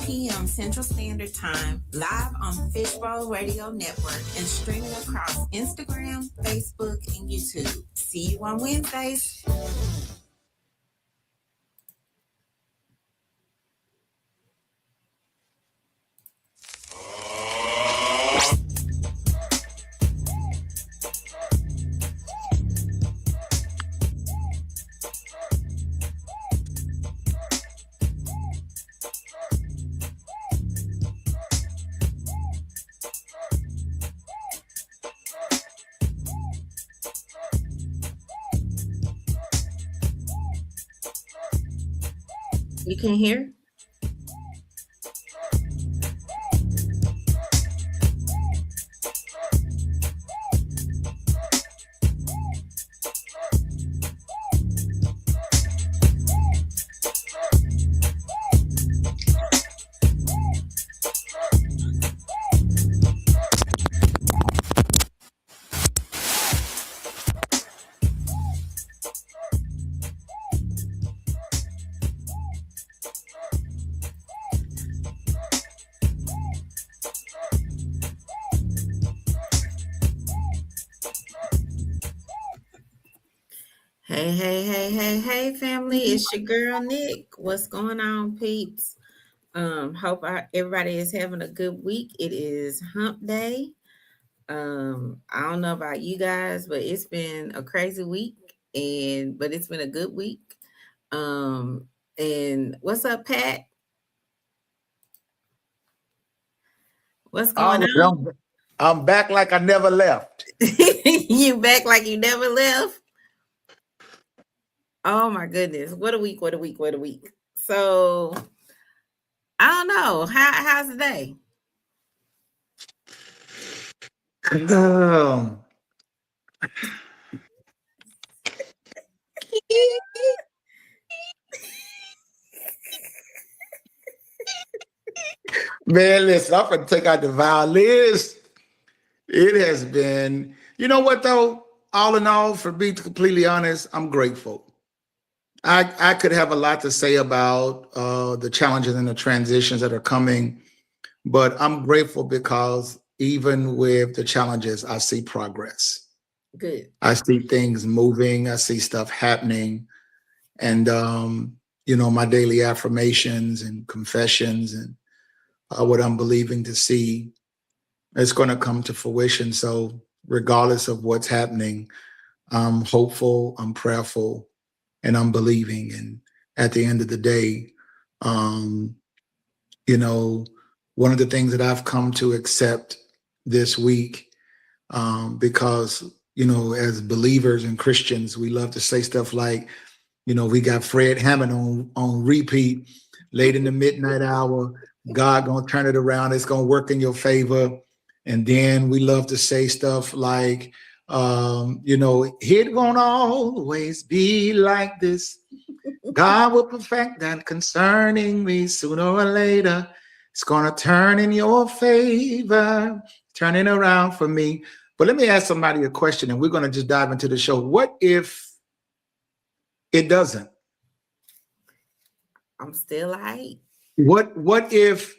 p.m. Central Standard Time, live on Fishbowl Radio Network and streaming across Instagram, Facebook, and YouTube. See you on Wednesdays. You can hear? Hey, family, it's your girl Nick. What's going on, peeps? Hope everybody is having a good week. It is hump day. I don't know about you guys, but it's been a crazy week, but it's been a good week. And what's up, Pat? What's going on? I'm back like I never left. You back like you never left? Oh my goodness. What a week. So I don't know. How's the day? Man, listen, I'm going to take out the violins. It has been, you know what though? All in all, for being completely honest, I'm grateful. I could have a lot to say about the challenges and the transitions that are coming, but I'm grateful because even with the challenges, I see progress. Good. I see things moving. I see stuff happening. And, my daily affirmations and confessions and what I'm believing to see, it's going to come to fruition. So regardless of what's happening, I'm hopeful, I'm prayerful, and I'm believing. And at the end of the day, one of the things that I've come to accept this week, because, as believers and Christians, we love to say stuff like, we got Fred Hammond on repeat late in the midnight hour. God gonna turn it around. It's gonna work in your favor. And then we love to say stuff like, it won't always be like this. God will perfect that concerning me sooner or later. It's gonna turn in your favor, turning around for me. But let me ask somebody a question, and we're gonna just dive into the show. What if it doesn't? I'm still right. What if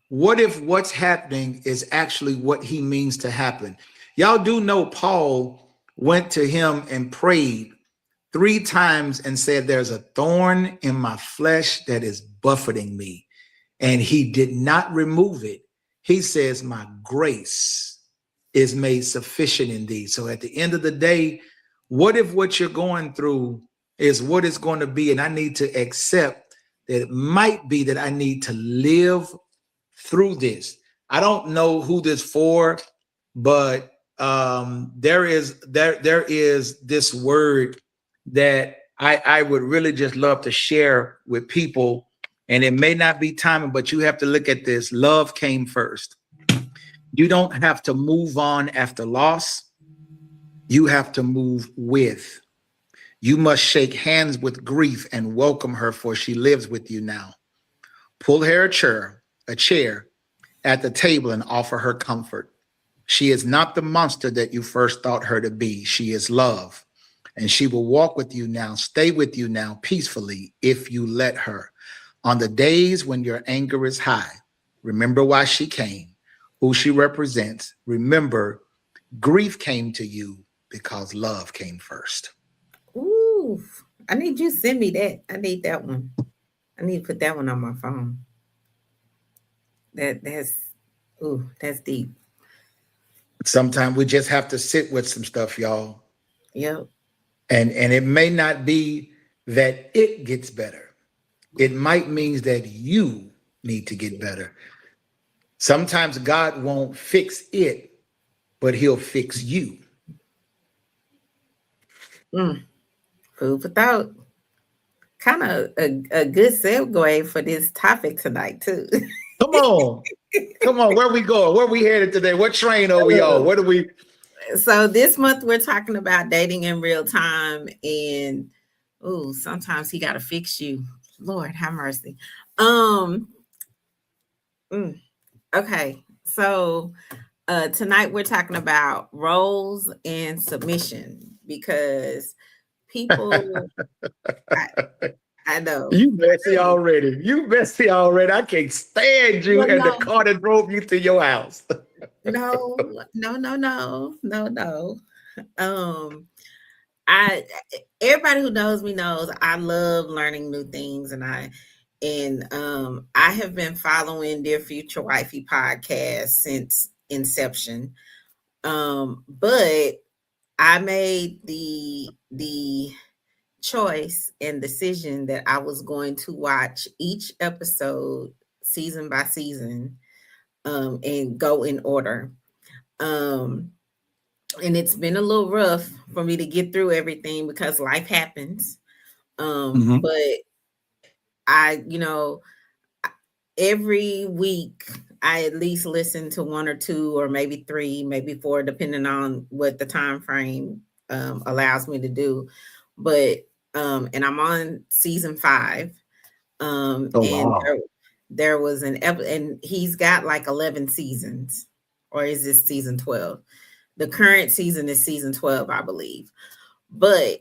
what's happening is actually what he means to happen? Y'all do know Paul went to him and prayed 3 times and said, there's a thorn in my flesh that is buffeting me. And he did not remove it. He says, my grace is made sufficient in thee. So at the end of the day, what if what you're going through is what it's going to be? And I need to accept that it might be that I need to live through this. I don't know who this for, but there is this word that I would really just love to share with people. And it may not be timing, but you have to look at this. Love came first. You don't have to move on after loss. You have to move with. You must shake hands with grief and welcome her, for she lives with you now. Pull her a chair at the table and offer her comfort. She is not the monster that you first thought her to be. She is love, and she will walk with you now, stay with you now peacefully if you let her. On the days when your anger is high, remember why she came, who she represents. Remember, grief came to you because love came first. Ooh, I need you to send me that. I need that one. I need to put that one on my phone. That's deep. Sometimes we just have to sit with some stuff, y'all. Yep. And it may not be that it gets better. It might means that you need to get better. Sometimes God won't fix it, but he'll fix you. Food for thought. Kind of a good segue for this topic tonight too. Come on. Come on. Where we going? Where we headed today? What train are we on? What do we? So this month we're talking about dating in real time, and sometimes he got to fix you. Lord have mercy. Okay, so tonight we're talking about roles and submission because people. I know. You messy already. You messy already. I can't stand you and the car that drove you to your house. No. Everybody who knows me knows I love learning new things, and I have been following Dear Future Wifey podcast since inception. But I made the choice and decision that I was going to watch each episode season by season, and go in order. And it's been a little rough for me to get through everything because life happens. But every week I at least listen to one or two or maybe three, maybe four, depending on what the time frame allows me to do. But and I'm on season 5. There was an episode, and he's got like 11 seasons, or is this season 12? The current season is season 12, I believe. But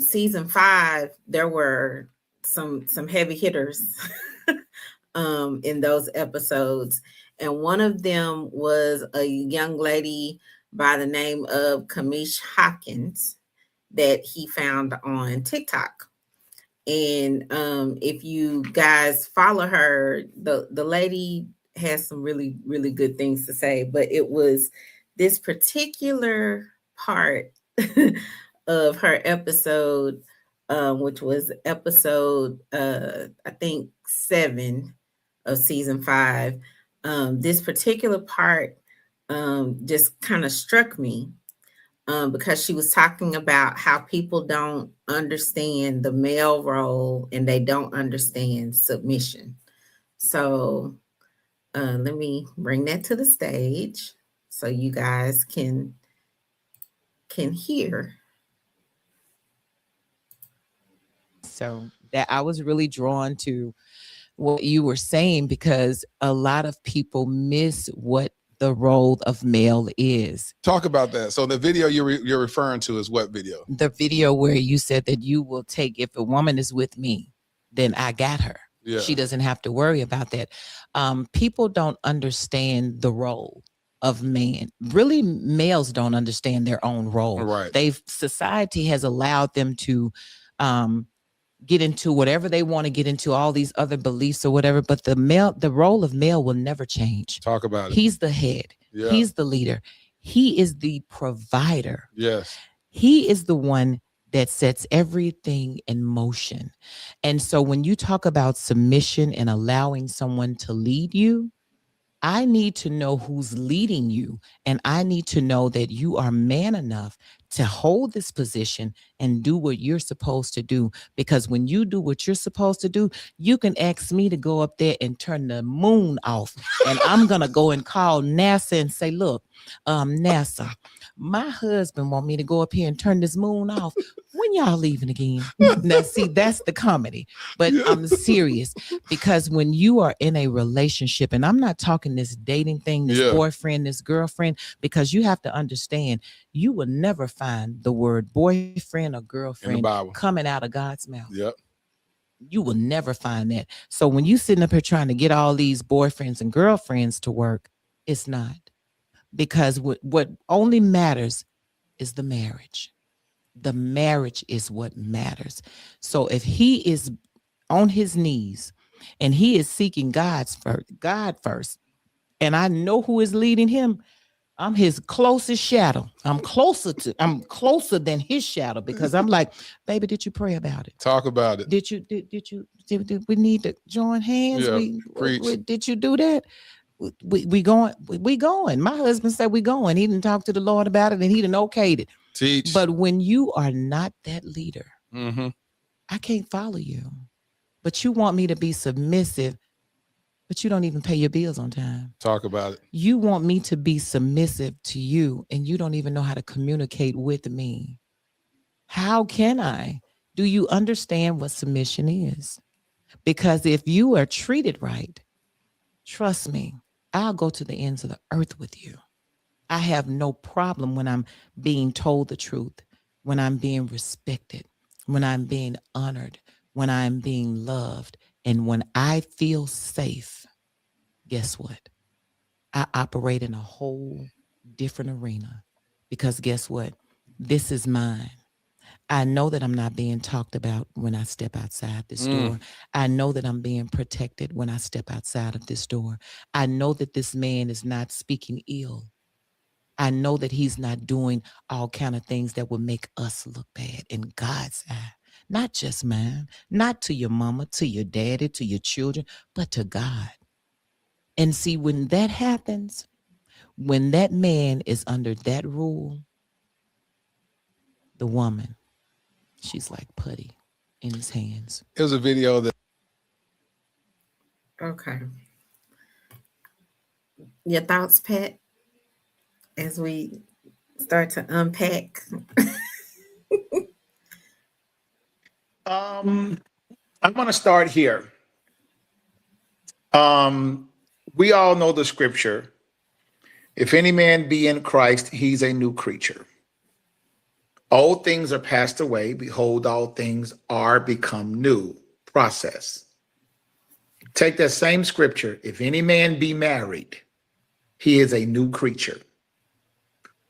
season 5, there were some heavy hitters in those episodes, and one of them was a young lady by the name of Kamish Hawkins that he found on TikTok. And if you guys follow her, the lady has some really, really good things to say. But it was this particular part of her episode, which was episode, I think 7 of season 5. This particular part just kind of struck me. Because she was talking about how people don't understand the male role and they don't understand submission. So let me bring that to the stage so you guys can hear. So that I was really drawn to what you were saying because a lot of people miss what the role of male is. Talk about that. So the video you're referring to is what video? The video where you said that you will take, if a woman is with me, then I got her. Yeah. She doesn't have to worry about that. People don't understand the role of man. Really, males don't understand their own role. Right. Society has allowed them to get into whatever they want to get into, all these other beliefs or whatever, but the role of male will never change. Talk about it. He's the head. Yeah. He's the leader. He is the provider. Yes. He is the one that sets everything in motion. And so when you talk about submission and allowing someone to lead you, I need to know who's leading you, and I need to know that you are man enough to hold this position and do what you're supposed to do. Because when you do what you're supposed to do, you can ask me to go up there and turn the moon off. And I'm going to go and call NASA and say, look, NASA, my husband want me to go up here and turn this moon off. When y'all leaving again? Now, see, that's the comedy. But I'm serious, because when you are in a relationship, and I'm not talking this dating thing, this boyfriend, this girlfriend, because you have to understand, you will never find the word boyfriend or girlfriend coming out of God's mouth. Yep. You will never find that. So when you sitting up here trying to get all these boyfriends and girlfriends to work, it's not. Because what only matters is the marriage. The marriage is what matters. So if he is on his knees and he is seeking God first, and I know who is leading him, I'm his closest shadow. I'm closer than his shadow, because I'm like, baby, did you pray about it? Talk about it. Did we need to join hands? Yeah, preach. Did you do that? We going. My husband said we going. He didn't talk to the Lord about it, and he didn't okayed it. Teach. But when you are not that leader, Mm-hmm. I can't follow you. But you want me to be submissive, but you don't even pay your bills on time. Talk about it. You want me to be submissive to you, and you don't even know how to communicate with me. How can I? Do you understand what submission is? Because if you are treated right, trust me, I'll go to the ends of the earth with you. I have no problem when I'm being told the truth, when I'm being respected, when I'm being honored, when I'm being loved, and when I feel safe. Guess what? I operate in a whole different arena, because guess what? This is mine. I know that I'm not being talked about when I step outside this door. I know that I'm being protected when I step outside of this door. I know that this man is not speaking ill. I know that he's not doing all kind of things that will make us look bad in God's eye. Not just mine, not to your mama, to your daddy, to your children, but to God. And see, when that happens, when that man is under that rule, the woman, she's like putty in his hands. It was a video that. Okay. Your thoughts, Pat, as we start to unpack? I'm going to start here. We all know the scripture. If any man be in Christ, he's a new creature. All things are passed away. Behold, all things are become new. Process. Take that same scripture. If any man be married, he is a new creature.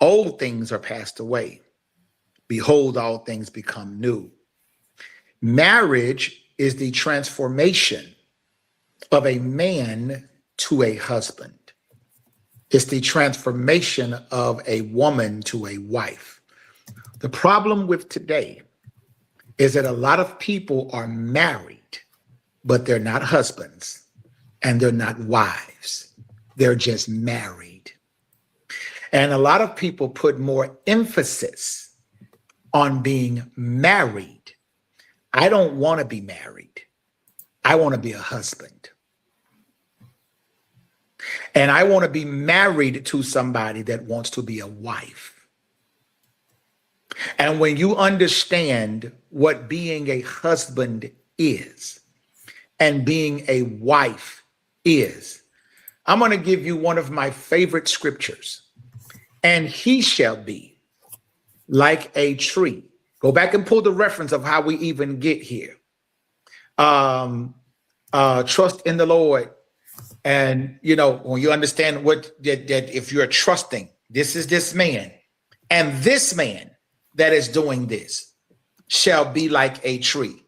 Old things are passed away. Behold, all things become new. Marriage is the transformation of a man to a husband. It's the transformation of a woman to a wife. The problem with today is that a lot of people are married, but they're not husbands and they're not wives. They're just married. And a lot of people put more emphasis on being married. I don't want to be married. I want to be a husband. And I want to be married to somebody that wants to be a wife. And when you understand what being a husband is and being a wife is, I'm going to give you one of my favorite scriptures. And he shall be like a tree. Go back and pull the reference of how we even get here. Trust in the Lord. And, you know, when you understand what that if you're trusting, this is this man, and this man that is doing this shall be like a tree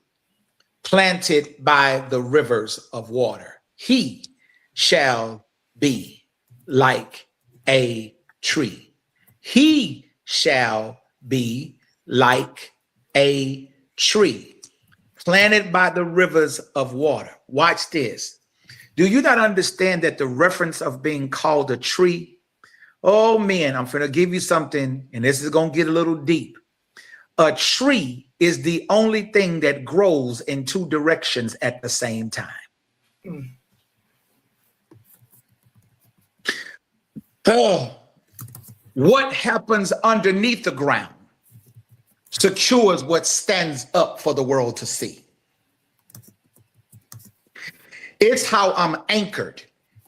planted by the rivers of water. He shall be like a tree. He shall be like a tree planted by the rivers of water. Watch this. Do you not understand that the reference of being called a tree? Oh man, I'm going to give you something, and this is going to get a little deep. A tree is the only thing that grows in two directions at the same time. Oh, what happens underneath the ground secures what stands up for the world to see. It's how I'm anchored.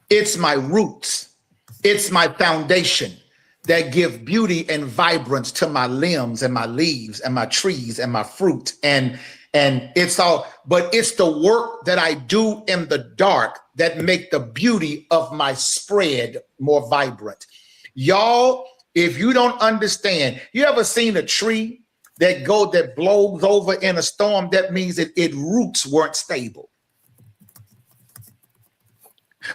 It's my roots. It's my foundation that give beauty and vibrance to my limbs and my leaves and my trees and my fruit and And it's all, but it's the work that I do in the dark that make the beauty of my spread more vibrant. Y'all, if you don't understand, you ever seen a tree that blows over in a storm? That means that its roots weren't stable.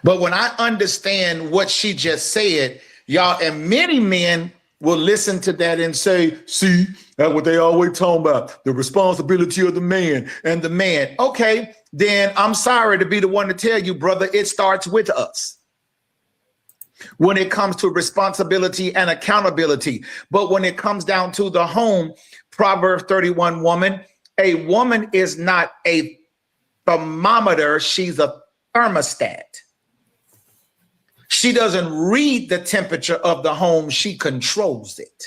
But when I understand what she just said, y'all, and many men will listen to that and say, see, that's what they always talking about, the responsibility of the man and the man. Okay, then I'm sorry to be the one to tell you, brother, it starts with us when it comes to responsibility and accountability. But when it comes down to the home, Proverbs 31 woman, a woman is not a thermometer, she's a thermostat. She doesn't read the temperature of the home, she controls it.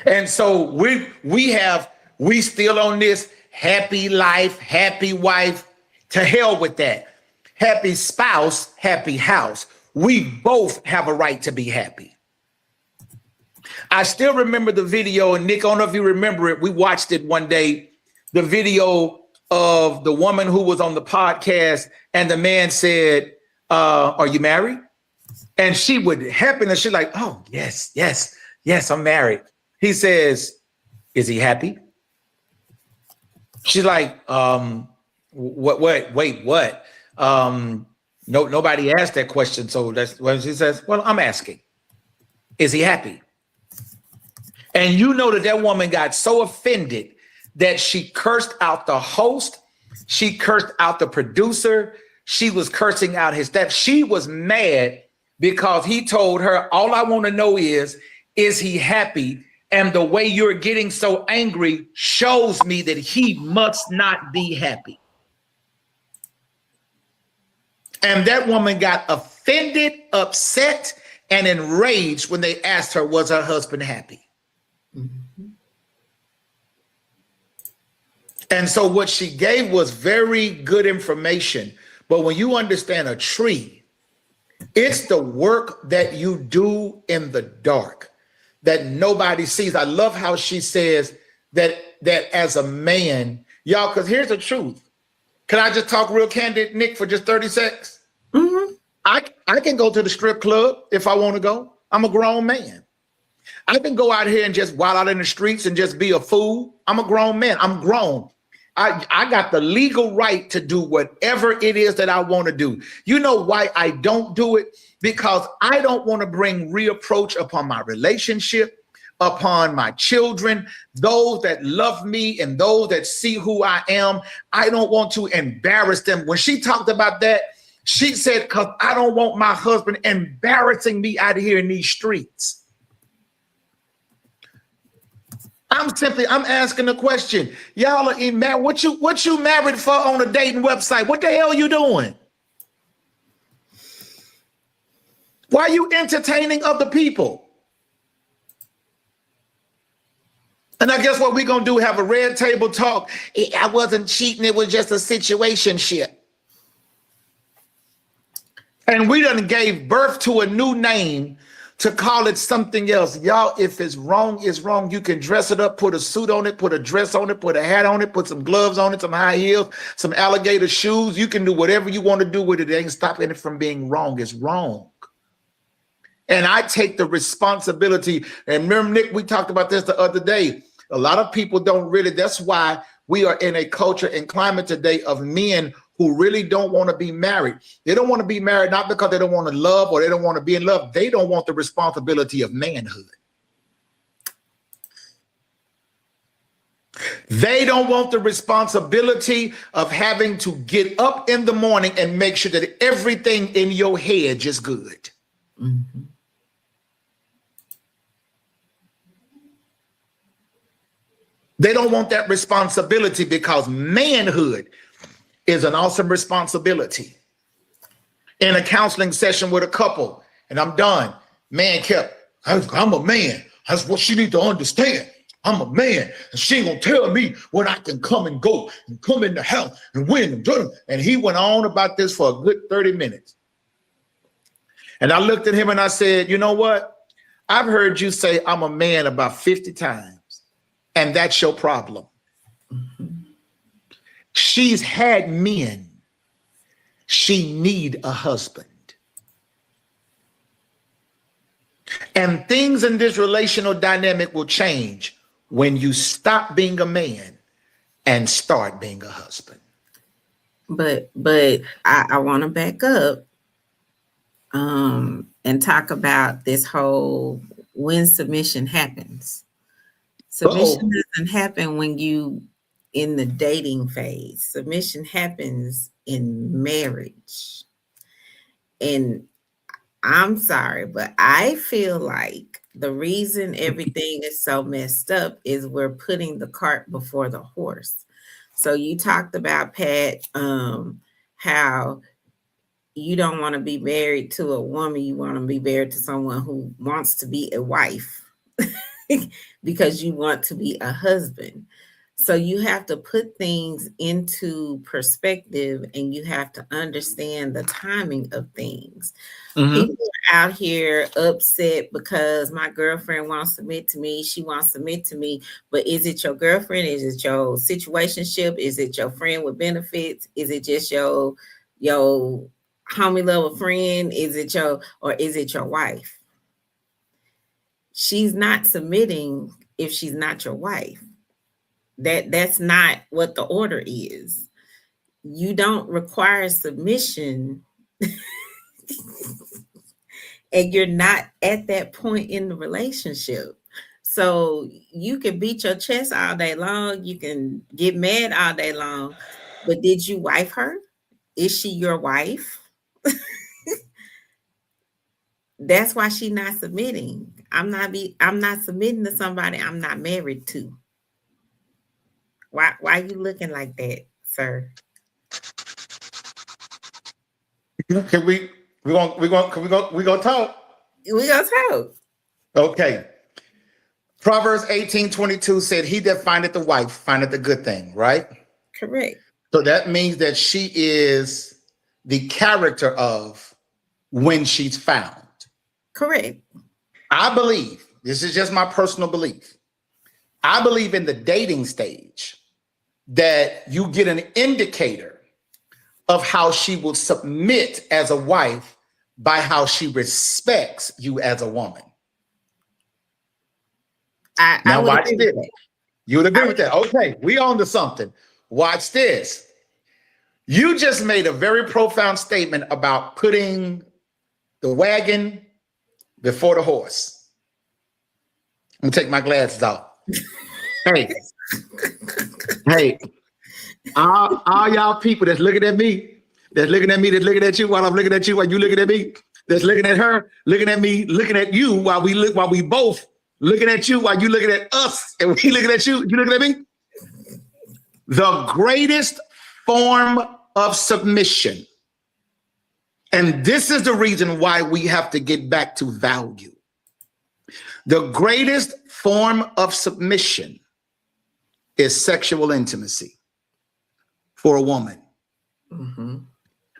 And so we still on this happy life, happy wife. To hell with that. Happy spouse, happy house. We both have a right to be happy. I still remember the video, and Nick, I don't know if you remember it. We watched it one day, the video of the woman who was on the podcast, and the man said, are you married? And she would happiness. She's like, oh, yes, I'm married. He says, is he happy? She's like, what? Nobody asked that question. So that's when she says, well, I'm asking, is he happy? And you know that woman got so offended that she cursed out the host. She cursed out the producer. She was cursing out his staff. She was mad because he told her, all I want to know is he happy? And the way you're getting so angry shows me that he must not be happy. And that woman got offended, upset, and enraged when they asked her, was her husband happy? Mm-hmm. And so what she gave was very good information. But when you understand a tree, it's the work that you do in the dark that nobody sees. I love how she says that as a man, y'all, because here's the truth. Can I just talk real candid, Nick, for just 30 seconds? Mm-hmm. I can go to the strip club if I want to go. I'm a grown man. I can go out here and just wild out in the streets and just be a fool. I'm a grown man. I'm grown. I got the legal right to do whatever it is that I want to do. You know why I don't do it? Because I don't want to bring reproach upon my relationship, upon my children, those that love me and those that see who I am. I don't want to embarrass them. When she talked about that, she said, because I don't want my husband embarrassing me out here in these streets. I'm asking the question. Y'all are in married. What you married for on a dating website? What the hell you doing? Why are you entertaining other people? And I guess what we're going to do, have a red table talk. I wasn't cheating. It was just a situationship. And we done gave birth to a new name to call it something else. Y'all, if it's wrong, it's wrong. You can dress it up, put a suit on it, put a dress on it, put a hat on it, put some gloves on it, some high heels, some alligator shoes. You can do whatever you want to do with it. It ain't stopping it from being wrong. It's wrong. And I take the responsibility. And remember, Nick, we talked about this the other day. A lot of people don't really, that's why we are in a culture and climate today of men who really don't want to be married. They don't want to be married, not because they don't want to love or they don't want to be in love. They don't want the responsibility of manhood. They don't want the responsibility of having to get up in the morning and make sure that everything in your head is good. Mm-hmm. They don't want that responsibility because manhood is an awesome responsibility. In a counseling session with a couple, and I'm done, man kept, I'm a man. That's what she need to understand. I'm a man, and she ain't gonna tell me when I can come and go and come in the house and win and do. And he went on about this for a good 30 minutes. And I looked at him and I said, you know what? I've heard you say I'm a man about 50 times. and that's your problem. She's had men. She need a husband. And things in this relational dynamic will change when you stop being a man and start being a husband. But I want to back up and talk about this whole when submission happens. Submission doesn't happen when you in the dating phase. Submission happens in marriage. And I'm sorry, but I feel like the reason everything is so messed up is we're putting the cart before the horse. So you talked about, Pat, how you don't want to be married to a woman. You want to be married to someone who wants to be a wife because you want to be a husband. So you have to put things into perspective and you have to understand the timing of things. People are out here upset because my girlfriend won't submit to me. She won't submit to me. But is it your girlfriend? Is it your situationship? Is it your friend with benefits? Is it just your homie level friend? Is it your wife? She's not submitting if she's not your wife. That's not what the order is. You don't require submission and you're not at that point in the relationship. So you can beat your chest all day long. You can get mad all day long. But did you wife her? Is she your wife? That's why she's not submitting. I'm not submitting to somebody I'm not married to. Why are you looking like that, sir? Can we gonna talk? We gonna talk. Okay. Proverbs 18:22 said, "He that findeth the wife findeth a good thing," right? Correct. So that means that she is the character of when she's found. Correct. I believe, this is just my personal belief, I believe in the dating stage that you get an indicator of how she will submit as a wife by how she respects you as a woman. Now watch this. You would agree with that? Okay, we on to something. Watch this. You just made a very profound statement about putting the wagon before the horse. I'm gonna take my glasses off. Hey, all y'all people that's looking at me, that's looking at you while I'm looking at you, while you looking at me, that's looking at her, looking at me, looking at you while we both looking at you while you looking at us and we looking at you, you looking at me. The greatest form of submission, and this is the reason why we have to get back to value. The greatest form of submission is sexual intimacy for a woman. Mm-hmm.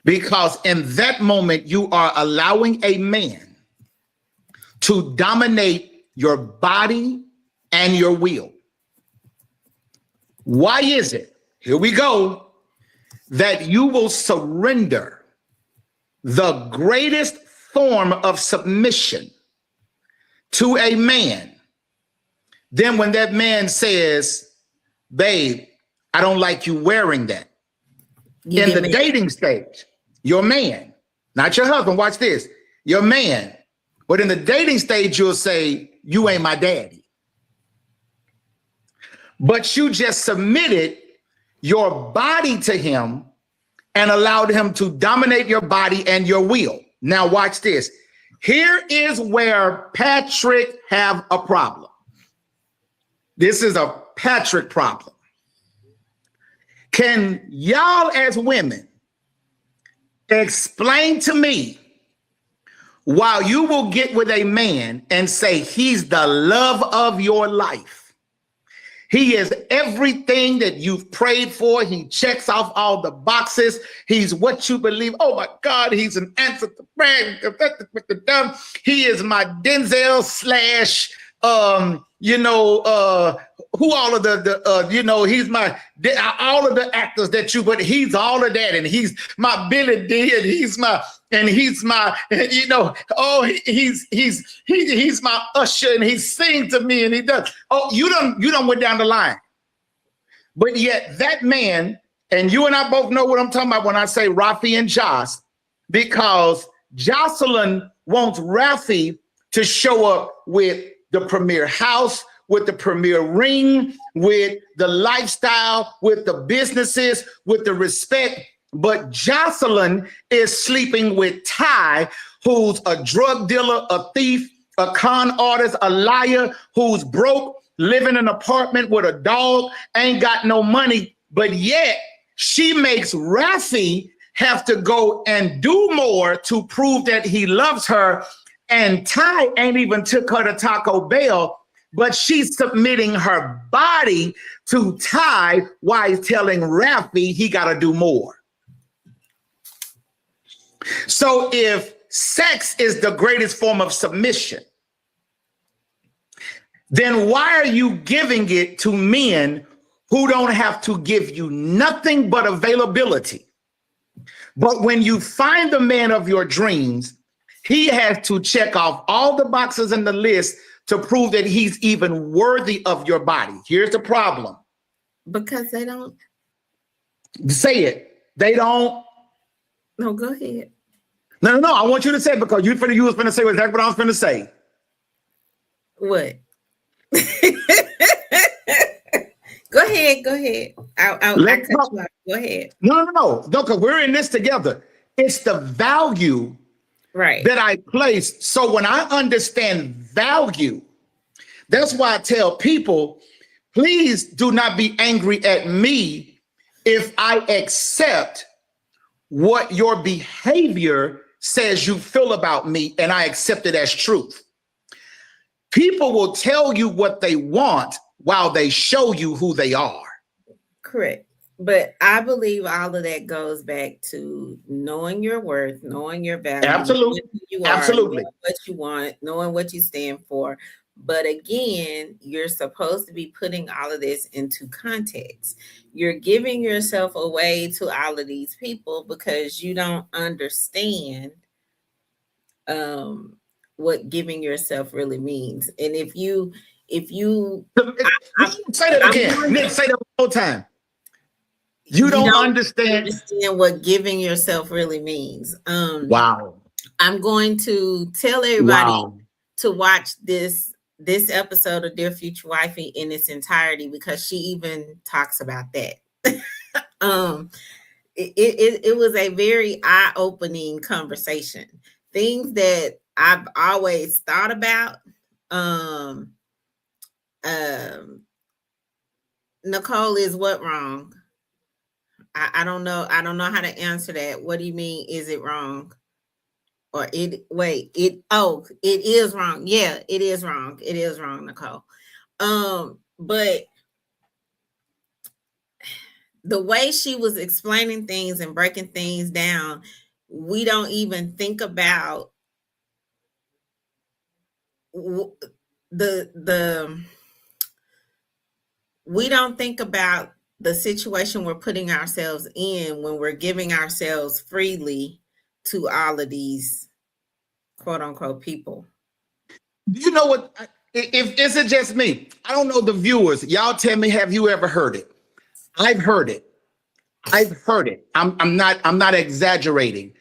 Because in that moment, you are allowing a man to dominate your body and your will. Why is it, here we go, that you will surrender the greatest form of submission to a man? Then when that man says, babe, I don't like you wearing that. In the dating stage, your man, not your husband, watch this, your man. But in the dating stage, you'll say, you ain't my daddy. But you just submitted your body to him and allowed him to dominate your body and your will. Now watch this. Here is where Patrick have a problem. This is a Patrick problem. Can y'all as women explain to me why you will get with a man and say he's the love of your life? He is everything that you've prayed for. He checks off all the boxes. He's what you believe. Oh my God, he's an answer to prayer. He is my Denzel / who all of he's all of the actors that you, but he's all of that, and he's my Billy D, and he's my he's my usher, and he sings to me, and he does. Oh, you don't went down the line. But yet that man, and you and I both know what I'm talking about when I say Rafi and Joss, because Jocelyn wants Rafi to show up with the premier house, with the premier ring, with the lifestyle, with the businesses, with the respect. But Jocelyn is sleeping with Ty, who's a drug dealer, a thief, a con artist, a liar, who's broke, living in an apartment with a dog, ain't got no money. But yet she makes Rafi have to go and do more to prove that he loves her. And Ty ain't even took her to Taco Bell, but she's submitting her body to Ty while he's telling Rafi he got to do more. So if sex is the greatest form of submission, then why are you giving it to men who don't have to give you nothing but availability? But when you find the man of your dreams, he has to check off all the boxes in the list to prove that he's even worthy of your body. Here's the problem. Because they don't. Say it. They don't. No, go ahead. No. I want you to say it, because you was going to say exactly what I was going to say. What? Go ahead. I cut you off. Go ahead. No, because we're in this together. It's the value that I place. So when I understand value, that's why I tell people, please do not be angry at me if I accept what your behavior says you feel about me, and I accept it as truth. People will tell you what they want while they show you who they are. Correct. But I believe all of that goes back to knowing your worth, knowing your value. Absolutely. Knowing who you are, Absolutely. knowing what you want, knowing what you stand for. But again, you're supposed to be putting all of this into context. You're giving yourself away to all of these people because you don't understand what giving yourself really means. And if you say that again, Nick, say that one more time. You don't understand what giving yourself really means. Wow. I'm going to tell everybody to watch this episode of Dear Future Wifey in its entirety, because she even talks about that. It was a very eye-opening conversation. Things that I've always thought about. Nicole, is what wrong? I don't know. I don't know how to answer that. What do you mean? Is it wrong? Or it is wrong. Yeah, it is wrong. It is wrong, Nicole. But the way she was explaining things and breaking things down, we don't even think about we don't think about the situation we're putting ourselves in when we're giving ourselves freely to all of these quote unquote people. You know what? If is it just me? I don't know the viewers. Y'all tell me, have you ever heard it? I've heard it. I'm not exaggerating.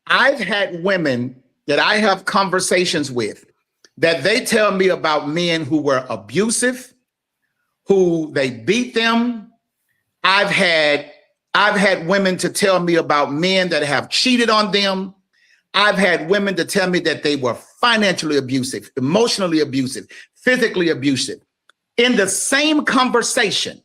I've had women that I have conversations with that they tell me about men who were abusive, who they beat them. I've had women to tell me about men that have cheated on them. I've had women to tell me that they were financially abusive, emotionally abusive, physically abusive. In the same conversation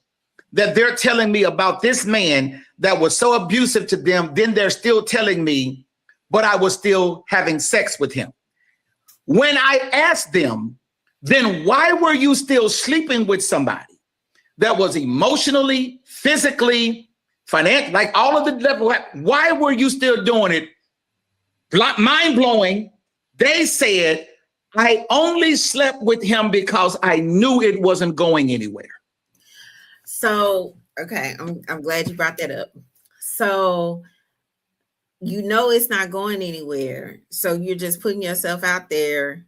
that they're telling me about this man that was so abusive to them, then they're still telling me, but I was still having sex with him. When I asked them, then why were you still sleeping with somebody that was emotionally, physically, financially, like all of the level? Why were you still doing it? Mind blowing. They said, I only slept with him because I knew it wasn't going anywhere. So, okay, I'm glad you brought that up. So, you know it's not going anywhere. So you're just putting yourself out there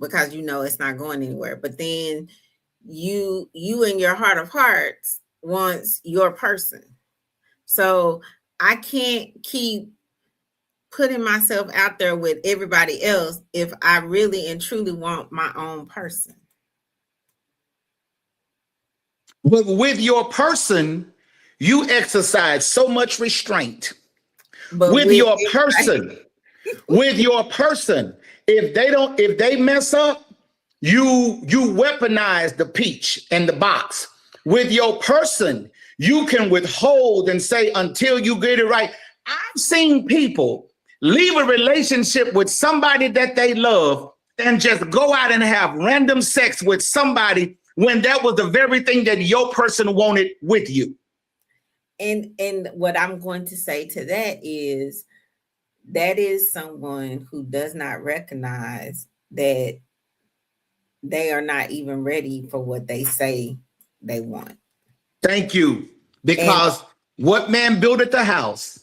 because you know it's not going anywhere. But then you in your heart of hearts wants your person. So I can't keep putting myself out there with everybody else if I really and truly want my own person. But with your person, you exercise so much restraint. But With your person, if they mess up, you weaponize the peach and the box. With your person, you can withhold and say until you get it right. I've seen people leave a relationship with somebody that they love and just go out and have random sex with somebody when that was the very thing that your person wanted with you. And what I'm going to say to that is someone who does not recognize that they are not even ready for what they say they want. Thank you. Because what man buildeth the house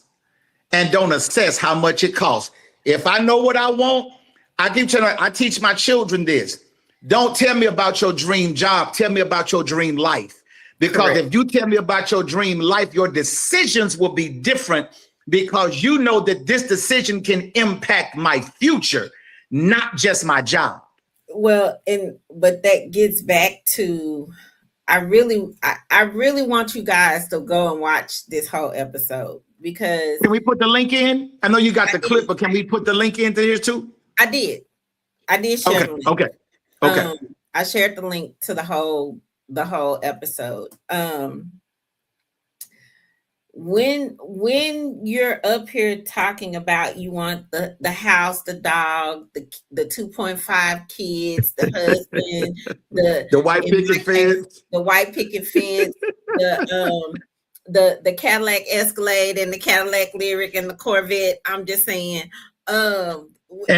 and don't assess how much it costs? If I know what I want, I teach my children this. Don't tell me about your dream job. Tell me about your dream life. Because Correct. if you tell me about your dream life, your decisions will be different because you know that this decision can impact my future, not just my job. Well, but that gets back to I really want you guys to go and watch this whole episode because Can we put the link in? I know you got the clip, but can we put the link into here too? I did share the link. Okay. I shared the link to the whole episode. When you're up here talking about you want the house, the dog, the 2.5 kids, the husband, the white picket fence, the Cadillac Escalade and the Cadillac Lyric and the Corvette. I'm just saying, and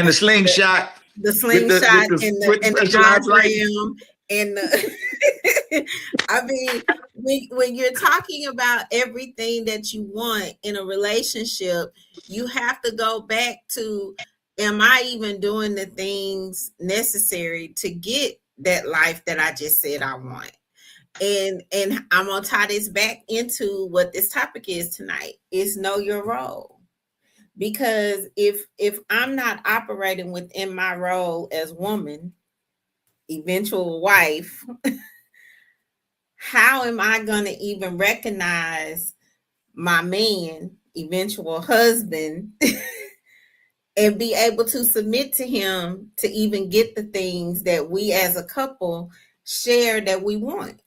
the slingshot. The slingshot and the Dodge Ram and I mean, when you're talking about everything that you want in a relationship, you have to go back to, am I even doing the things necessary to get that life that I just said I want? And I'm gonna tie this back into what this topic is tonight, is know your role. Because if I'm not operating within my role as woman, eventual wife, how am I going to even recognize my man, eventual husband, and be able to submit to him to even get the things that we as a couple share that we want?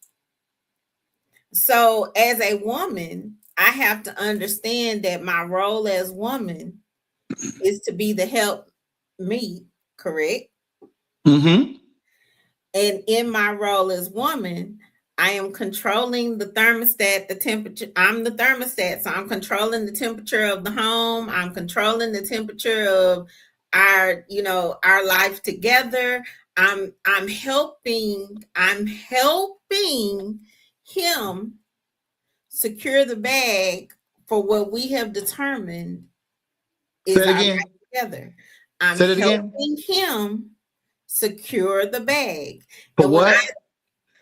So as a woman, I have to understand that my role as woman is to be the help me, correct? Mm-hmm. And in my role as woman, I am controlling the thermostat, the temperature. I'm the thermostat, so I'm controlling the temperature of the home. I'm controlling the temperature of our life together. I'm helping him secure the bag for what we have determined is our life together. I'm helping him secure the bag. For what?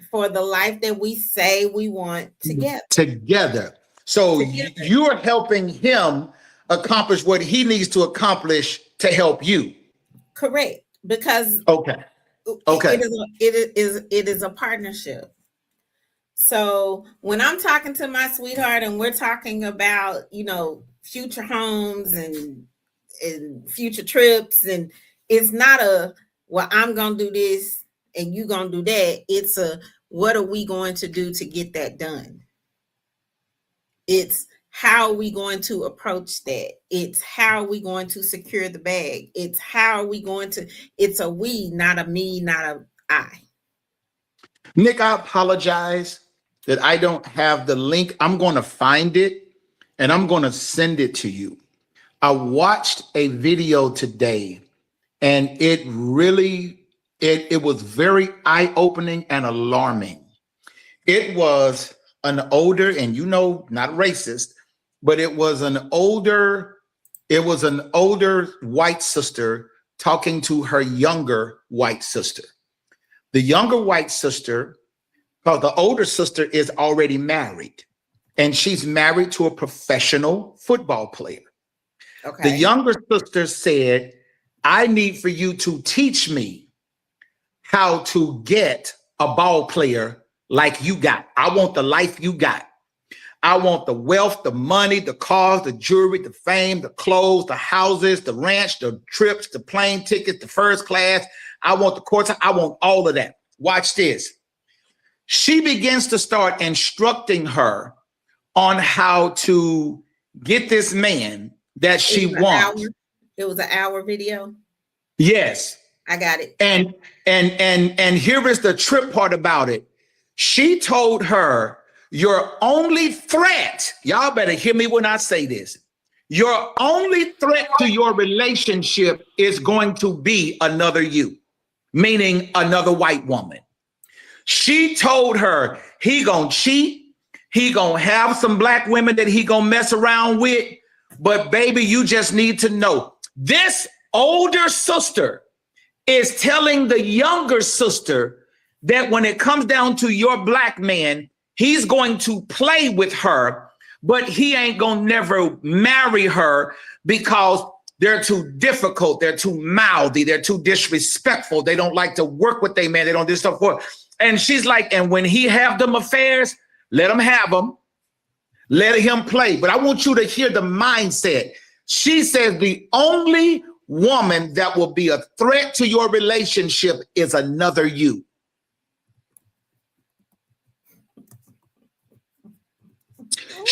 For the life that we say we want together. So you're helping him accomplish what he needs to accomplish to help you. Correct. Because it is a partnership. So when I'm talking to my sweetheart and we're talking about, future homes and future trips, and it's not well, I'm going to do this and you going to do that. It's what are we going to do to get that done? It's how are we going to approach that? It's how are we going to secure the bag? It's how are we going to, it's a we, not a me, not a I. Nick, I apologize that I don't have the link. I'm going to find it and I'm going to send it to you. I watched a video today and it really it was very eye-opening and alarming. It was an older, and not racist, but it was an older white sister talking to her younger white sister. The younger white sister, because the older sister is already married, and she's married to a professional football player. Okay. The younger sister said, I need for you to teach me how to get a ball player like you got. I want the life you got. I want the wealth, the money, the cars, the jewelry, the fame, the clothes, the houses, the ranch, the trips, the plane tickets, the first class. I want the courts. I want all of that. Watch this. She begins to start instructing her on how to get this man that she wants. It was an hour video. Yes. I got it. And here is the trip part about it. She told her, your only threat, y'all better hear me when I say this. Your only threat to your relationship is going to be another you, meaning another white woman. She told her he gonna cheat, he gonna have some black women that he gonna mess around with, but baby, you just need to know. This older sister is telling the younger sister that when it comes down to your black man, he's going to play with her, but he ain't gonna never marry her because they're too difficult, they're too mouthy, they're too disrespectful, they don't like to work with their man, they don't do stuff for her. And she's like, and when he have them affairs, let him have them, let him play. But I want you to hear the mindset. She says the only woman that will be a threat to your relationship is another you.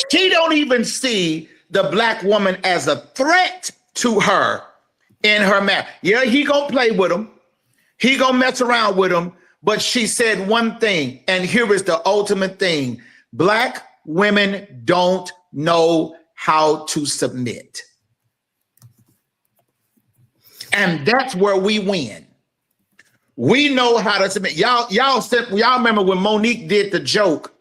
She don't even see the black woman as a threat to her in her marriage. Yeah, he gonna play with him. He gonna mess around with him. But she said one thing, and here is the ultimate thing. Black women don't know how to submit. And that's where we win. We know how to submit. Y'all remember when Monique did the joke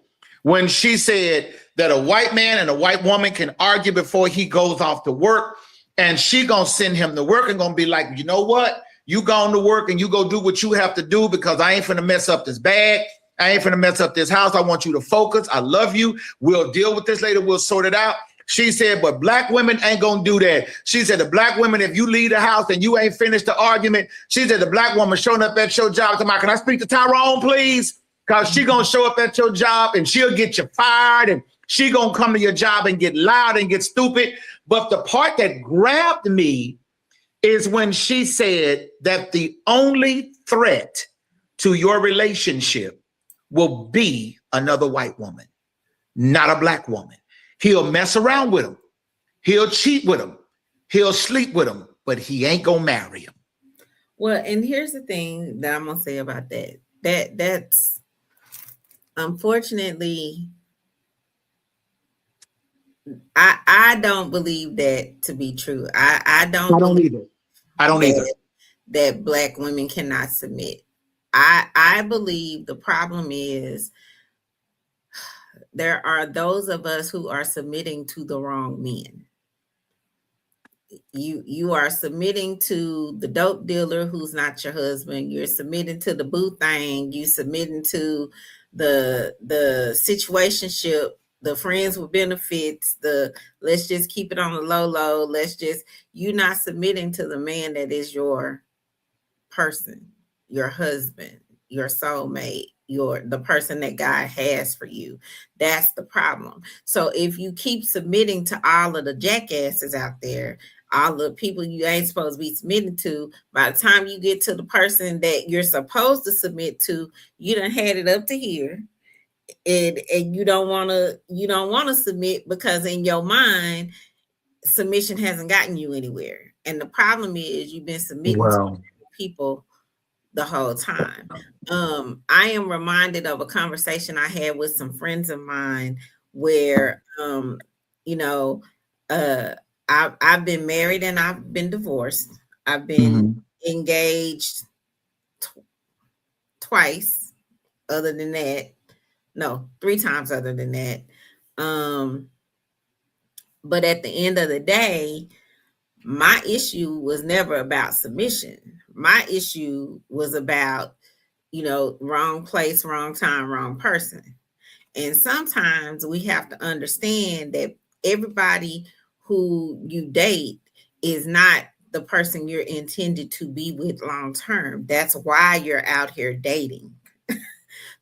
when she said that a white man and a white woman can argue before he goes off to work, and she gonna send him to work and gonna be like, you know what? You go to work and you go do what you have to do because I ain't finna mess up this bag. I ain't finna mess up this house. I want you to focus. I love you. We'll deal with this later. We'll sort it out. She said, but black women ain't gonna do that. She said, the black women, if you leave the house and you ain't finished the argument, she said, the black woman showing up at your job tomorrow, can I speak to Tyrone, please? Because she gonna show up at your job and she'll get you fired, and she gonna come to your job and get loud and get stupid. But the part that grabbed me is when she said that the only threat to your relationship will be another white woman, not a black woman. He'll mess around with him. He'll cheat with him. He'll sleep with him, but he ain't gonna marry him. Well, and here's the thing that I'm gonna say about that. That's unfortunately, I don't believe that to be true. I don't either. I don't either. That black women cannot submit. I believe the problem is there are those of us who are submitting to the wrong men. You are submitting to the dope dealer who's not your husband. You're submitting to the boo thing. You submitting to the situationship, the friends with benefits, the let's just keep it on the low. You're not submitting to the man that is your person, your husband, your soulmate, the person that God has for you. That's the problem. So if you keep submitting to all of the jackasses out there, all the people you ain't supposed to be submitting to, by the time you get to the person that you're supposed to submit to, you done had it up to here. And you don't want to submit because in your mind, submission hasn't gotten you anywhere. And the problem is you've been submitting to people the whole time. I am reminded of a conversation I had with some friends of mine where, I've been married and I've been divorced. I've been engaged twice. Other than that, no, 3 times other than that. But at the end of the day, my issue was never about submission. My issue was about, wrong place, wrong time, wrong person. And sometimes we have to understand that everybody who you date is not the person you're intended to be with long term. That's why you're out here dating.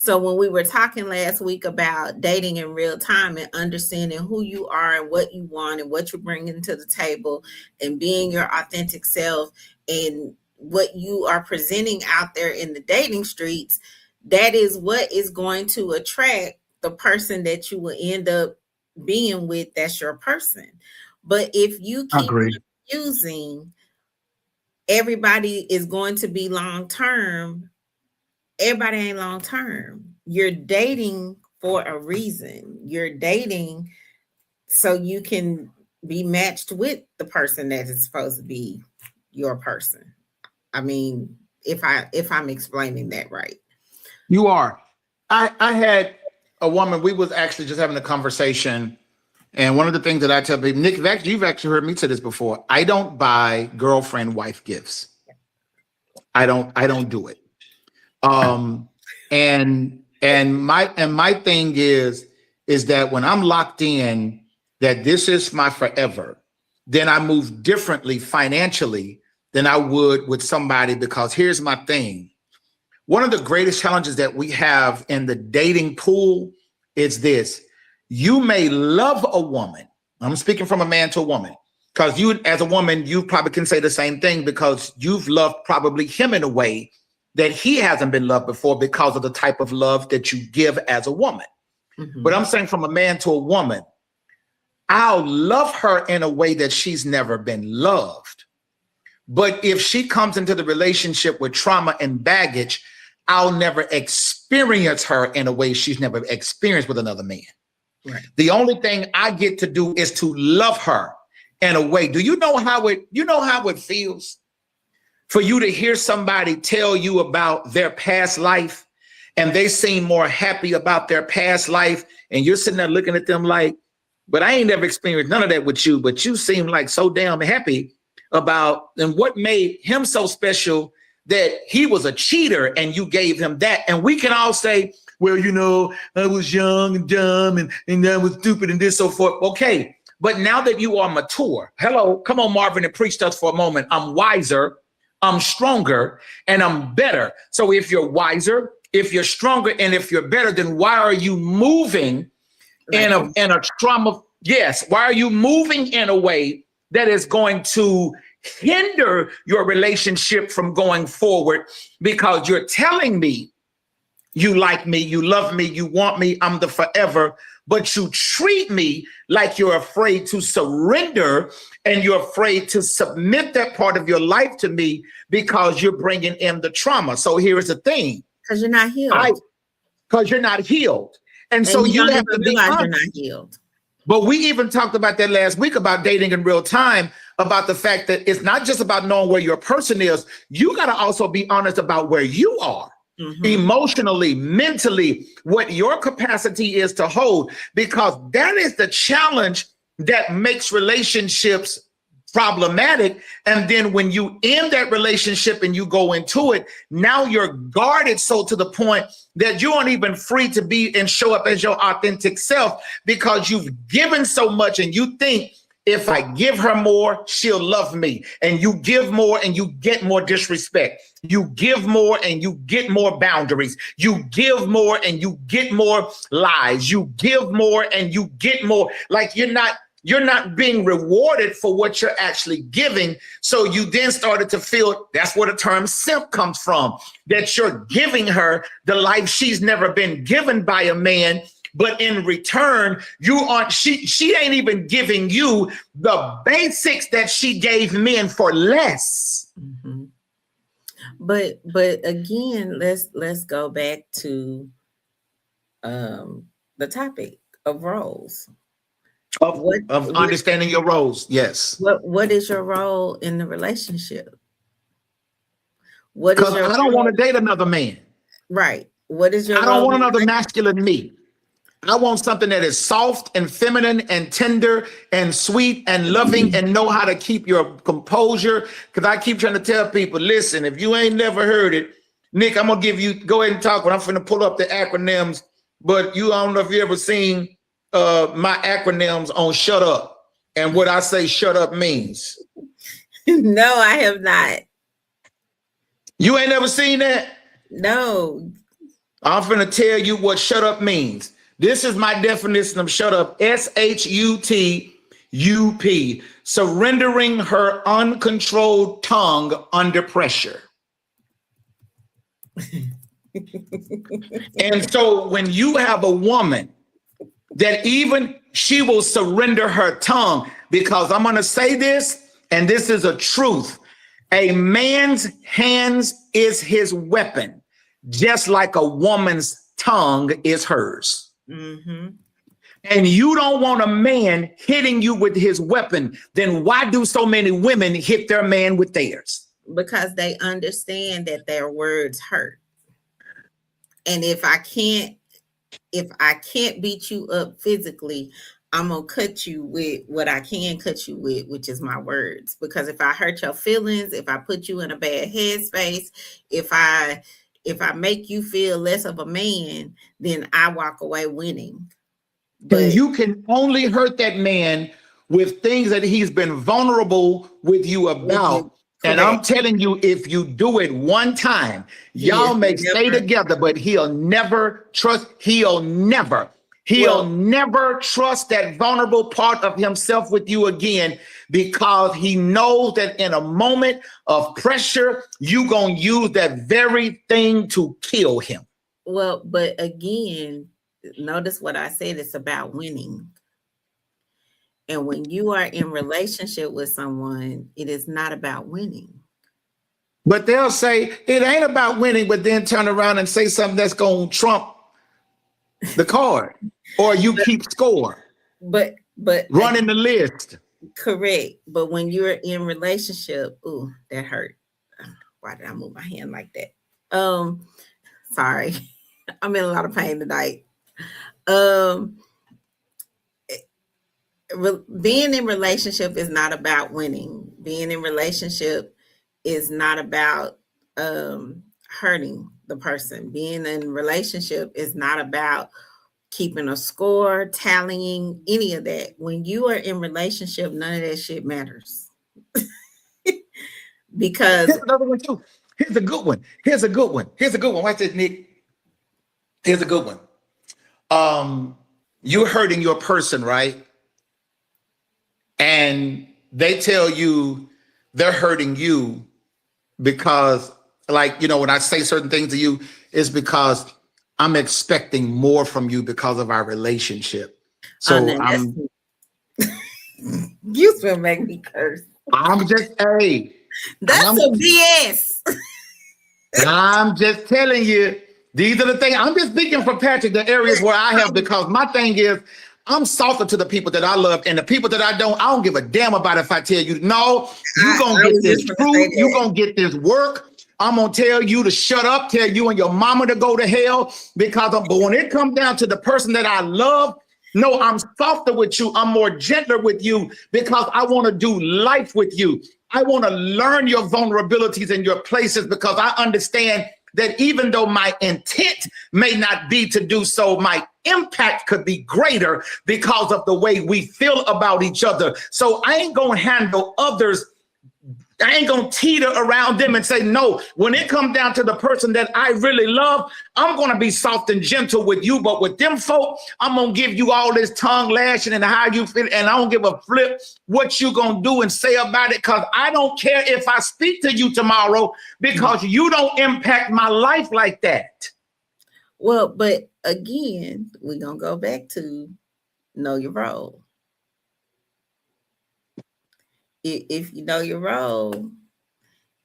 So when we were talking last week about dating in real time and understanding who you are and what you want and what you're bringing to the table and being your authentic self and what you are presenting out there in the dating streets, that is what is going to attract the person that you will end up being with. That's your person. But if you keep using everybody is going to be long term, everybody ain't long term. You're dating for a reason. You're dating so you can be matched with the person that is supposed to be your person. I mean, if I'm explaining that right. You are. I had a woman, we was actually just having a conversation, and one of the things that I tell people, Nick, you've actually heard me say this before. I don't buy girlfriend wife gifts. I don't do it. And my thing is that when I'm locked in that this is my forever, then I move differently financially than I would with somebody, because here's my thing. One of the greatest challenges that we have in the dating pool is this. You may love a woman. I'm speaking from a man to a woman, because you, as a woman, you probably can say the same thing, because you've loved probably him in a way that he hasn't been loved before because of the type of love that you give as a woman. Mm-hmm. But I'm saying from a man to a woman, I'll love her in a way that she's never been loved. But if she comes into the relationship with trauma and baggage, I'll never experience her in a way she's never experienced with another man. Right. The only thing I get to do is to love her in a way. Do you know how it feels for you to hear somebody tell you about their past life and they seem more happy about their past life, and you're sitting there looking at them like, but I ain't never experienced none of that with you, but you seem like so damn happy about, and what made him so special that he was a cheater and you gave him that. And we can all say, well, I was young and dumb and I was stupid and this, so forth. Okay, but now that you are mature, hello, come on, Marvin, and preach to us for a moment. I'm wiser, I'm stronger, and I'm better. So if you're wiser, if you're stronger, and if you're better, then why are you moving in a trauma? Yes, why are you moving in a way that is going to hinder your relationship from going forward? Because you're telling me you like me, you love me, you want me, I'm the forever, but you treat me like you're afraid to surrender and you're afraid to submit that part of your life to me because you're bringing in the trauma. So here's the thing. Because you're not healed. Because you're not healed. And so you have to be honest. You're not healed. But we even talked about that last week about dating in real time, about the fact that it's not just about knowing where your person is. You got to also be honest about where you are. Mm-hmm. Emotionally, mentally, what your capacity is to hold, because that is the challenge that makes relationships problematic. And then when you end that relationship and you go into it, now you're guarded so to the point that you aren't even free to be and show up as your authentic self, because you've given so much and you think, if I give her more, she'll love me. And you give more and you get more disrespect. You give more and you get more boundaries. You give more and you get more lies. You give more and you get more. Like you're not being rewarded for what you're actually giving. So you then started to feel, that's where the term simp comes from, that you're giving her the life she's never been given by a man. But in return, she ain't even giving you the basics that she gave men for less. Mm-hmm. But again, let's go back to the topic of roles. Of understanding your roles. Yes. What is your role in the relationship? Because I don't want to date another man. Right. What is your I don't role? want another masculine me. I want something that is soft and feminine and tender and sweet and loving and know how to keep your composure. Because I keep trying to tell people, listen, if you ain't never heard it, Nick, I'm gonna go ahead and talk. But I'm finna pull up the acronyms. But I don't know if you ever seen my acronyms on shut up and what I say shut up means. No, I have not. You ain't never seen that? No. I'm finna tell you what shut up means. This is my definition of shut up. SHUTUP. Surrendering her uncontrolled tongue under pressure. And so when you have a woman that even she will surrender her tongue, because I'm going to say this, and this is a truth. A man's hands is his weapon, just like a woman's tongue is hers. Mm-hmm. And you don't want a man hitting you with his weapon, then why do so many women hit their man with theirs? Because they understand that their words hurt. And if I can't beat you up physically, I'm gonna cut you with what I can cut you with, which is my words. Because if I hurt your feelings, if I put you in a bad headspace, if I make you feel less of a man, then I walk away winning. But and you can only hurt that man with things that he's been vulnerable with you about. And I'm telling you, if you do it one time, y'all may stay together, but he'll never trust that vulnerable part of himself with you again, because he knows that in a moment of pressure, you gonna use that very thing to kill him. Well, but again, notice what I said, it's about winning. And when you are in relationship with someone, it is not about winning. But they'll say it ain't about winning, but then turn around and say something that's going to trump the card, or you keep score. But running the list. Correct. But when you're in relationship, ooh, that hurt. Why did I move my hand like that? Sorry. I'm in a lot of pain tonight. Being in relationship is not about winning. Being in relationship is not about hurting the person. Being in relationship is not about keeping a score, tallying, any of that. When you are in relationship, none of that shit matters. Because here's another one too. Here's a good one. Watch this, Nick. Here's a good one. You're hurting your person, right? And they tell you they're hurting you because, like, you know, when I say certain things to you, it's because I'm expecting more from you because of our relationship. So you still make me curse. That's a BS. I'm just telling you, these are the things. I'm just speaking for Patrick, the areas where I have, because my thing is, I'm softer to the people that I love, and the people that I don't give a damn about if I tell you, no, you're going to get this truth, you're going to get this work. I'm going to tell you to shut up, tell you and your mama to go to hell, but when it comes down to the person that I love, no, I'm softer with you. I'm more gentler with you because I want to do life with you. I want to learn your vulnerabilities and your places, because I understand that even though my intent may not be to do so, my impact could be greater because of the way we feel about each other. So I ain't going to handle others. I ain't going to teeter around them and say, no, when it comes down to the person that I really love, I'm going to be soft and gentle with you. But with them folk, I'm going to give you all this tongue lashing and how you feel. And I don't give a flip what you going to do and say about it, because I don't care if I speak to you tomorrow, because you don't impact my life like that. Well, but again, we're going to go back to know your role. If you know your role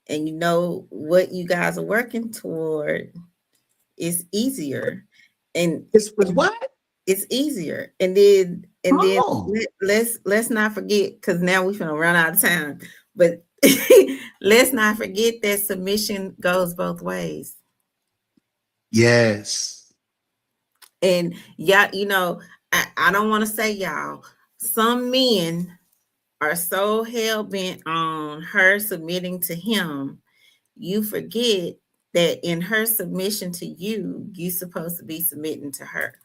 and you know what you guys are working toward, it's easier. And it's what? It's easier. And then let's not forget, because now we're gonna run out of time. But let's not forget that submission goes both ways. Yes. And yeah, you know, I don't want to say y'all, some men are so hell bent on her submitting to him, you forget that in her submission to you, you supposed to be submitting to her.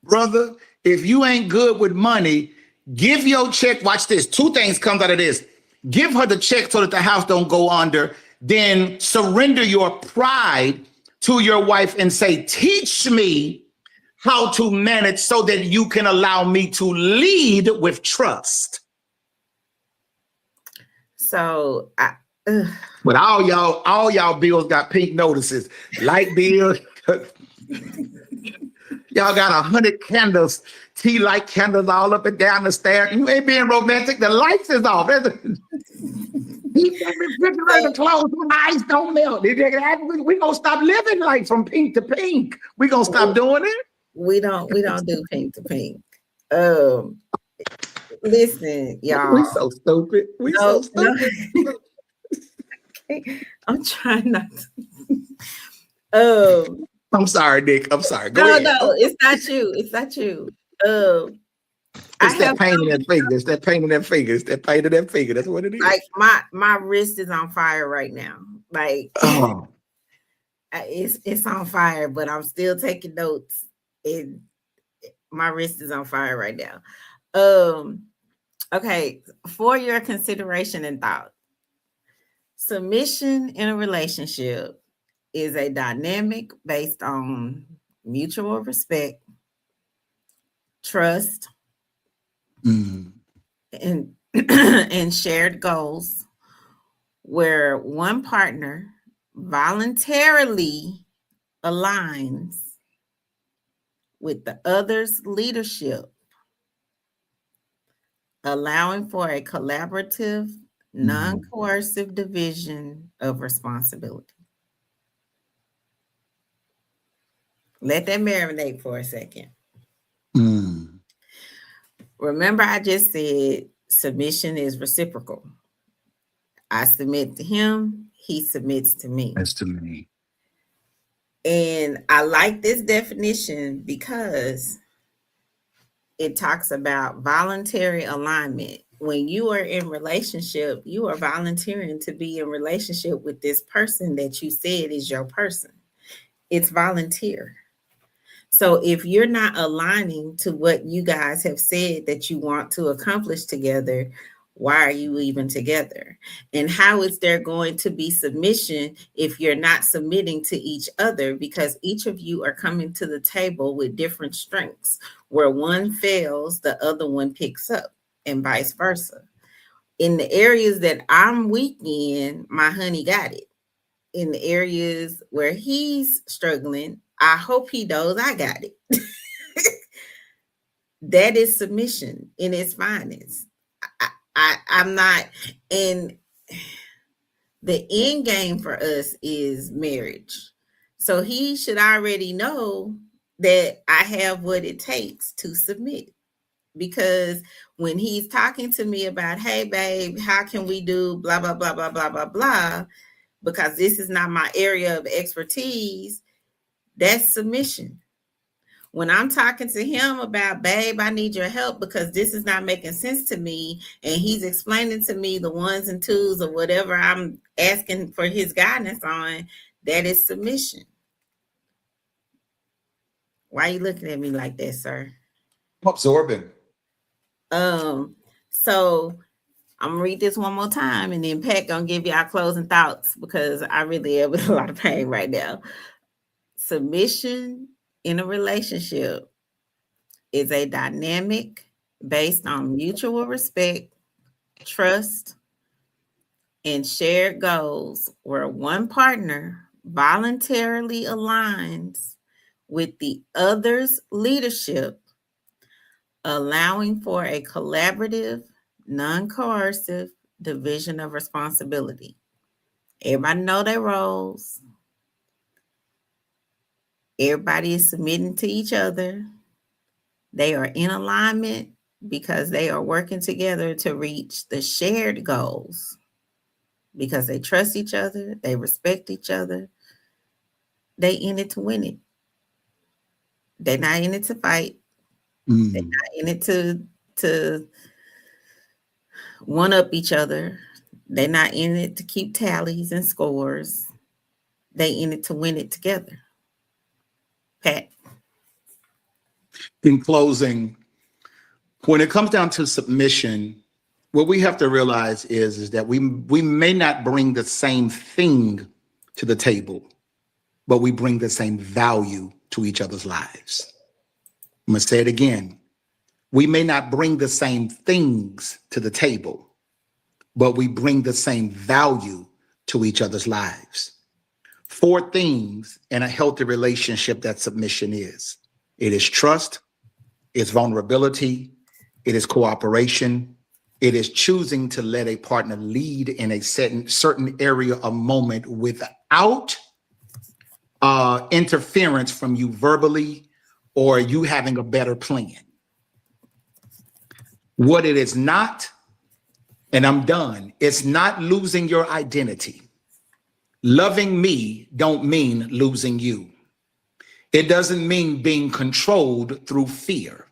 Brother, if you ain't good with money, give your check. Watch this. Two things comes out of this. Give her the check so that the house don't go under. Then surrender your pride to your wife and say, teach me how to manage so that you can allow me to lead with trust. So But all y'all bills got pink notices. Light bill. Y'all got 100 candles, tea light candles all up and down the stairs. You ain't being romantic. The lights is off. Refrigerator closed. My eyes don't melt. We gonna stop living like from pink to pink. We gonna stop doing it. we don't do pink to pink. Listen, y'all. We so stupid. So stupid. I'm trying not to. I'm sorry, Nick. I'm sorry. Go ahead. No, it's not you. It's not you. It's that pain in that finger. It's that pain in that finger. It's that pain in that finger. That's what it is. Like my wrist is on fire right now. Like it's on fire, but I'm still taking notes. And my wrist is on fire right now. Okay, for your consideration and thought, submission in a relationship is a dynamic based on mutual respect, trust, and and shared goals, where one partner voluntarily aligns with the other's leadership, allowing for a collaborative, non-coercive division of responsibility. Let that marinate for a second. Remember, I just said submission is reciprocal. I submit to him, he submits to me. That's to me. And I like this definition because it talks about voluntary alignment. When you are in relationship, you are volunteering to be in relationship with this person that you said is your person. It's volunteer. So if you're not aligning to what you guys have said that you want to accomplish together, why are you even together? And how is there going to be submission if you're not submitting to each other? Because each of you are coming to the table with different strengths. Where one fails, the other one picks up, and vice versa. In the areas that I'm weak in, my honey got it. In the areas where he's struggling, I hope he knows I got it. That is submission in its finest. I'm not, and the end game for us is marriage. So he should already know that I have what it takes to submit. Because when he's talking to me about, hey, babe, how can we do blah, blah, blah, blah, blah, blah, blah, because this is not my area of expertise, that's submission. When I'm talking to him about, babe, I need your help because this is not making sense to me, and he's explaining to me the ones and twos or whatever I'm asking for his guidance on, that is submission. Why are you looking at me like that, sir? I'm absorbing. So I'm gonna read this one more time, and then Pat gonna give you our closing thoughts because I really am in a lot of pain right now. Submission in a relationship is a dynamic based on mutual respect, trust, and shared goals, where one partner voluntarily aligns with the other's leadership, allowing for a collaborative, non-coercive division of responsibility. Everybody know their roles. Everybody is submitting to each other. They are in alignment because they are working together to reach the shared goals, because they trust each other, they respect each other, they in it to win it. They're not in it to fight. Mm. They're not in it to one up each other. They're not in it to keep tallies and scores. They in it to win it together. Pat. In closing, when it comes down to submission, what we have to realize is that we may not bring the same thing to the table, but we bring the same value to each other's lives. I'm going to say it again. We may not bring the same things to the table, but we bring the same value to each other's lives. 4 things in a healthy relationship that submission is. It is trust, it's vulnerability, it is cooperation, it is choosing to let a partner lead in a certain area or moment without interference from you verbally or you having a better plan. What it is not, and I'm done, it's not losing your identity. Loving me don't mean losing you. It doesn't mean being controlled through fear.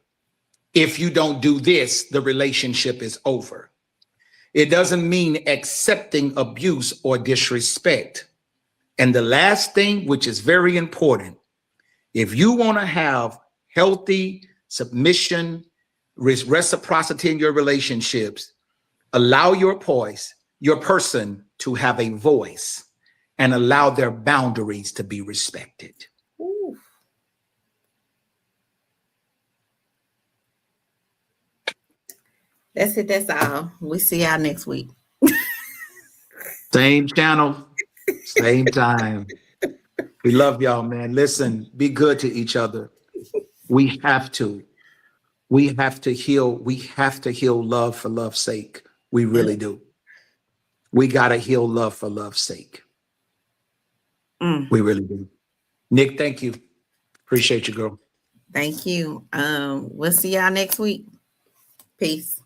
If you don't do this, the relationship is over. It doesn't mean accepting abuse or disrespect. And the last thing, which is very important, if you want to have healthy submission, reciprocity in your relationships, allow your person to have a voice and allow their boundaries to be respected. Ooh. That's it. That's all. We see y'all next week. Same channel, same time. We love y'all, man. Listen, be good to each other. We have to heal. We have to heal love for love's sake. We really do. We got to heal love for love's sake. We really do. Nick, thank you. Appreciate you, girl. Thank you. We'll see y'all next week. Peace.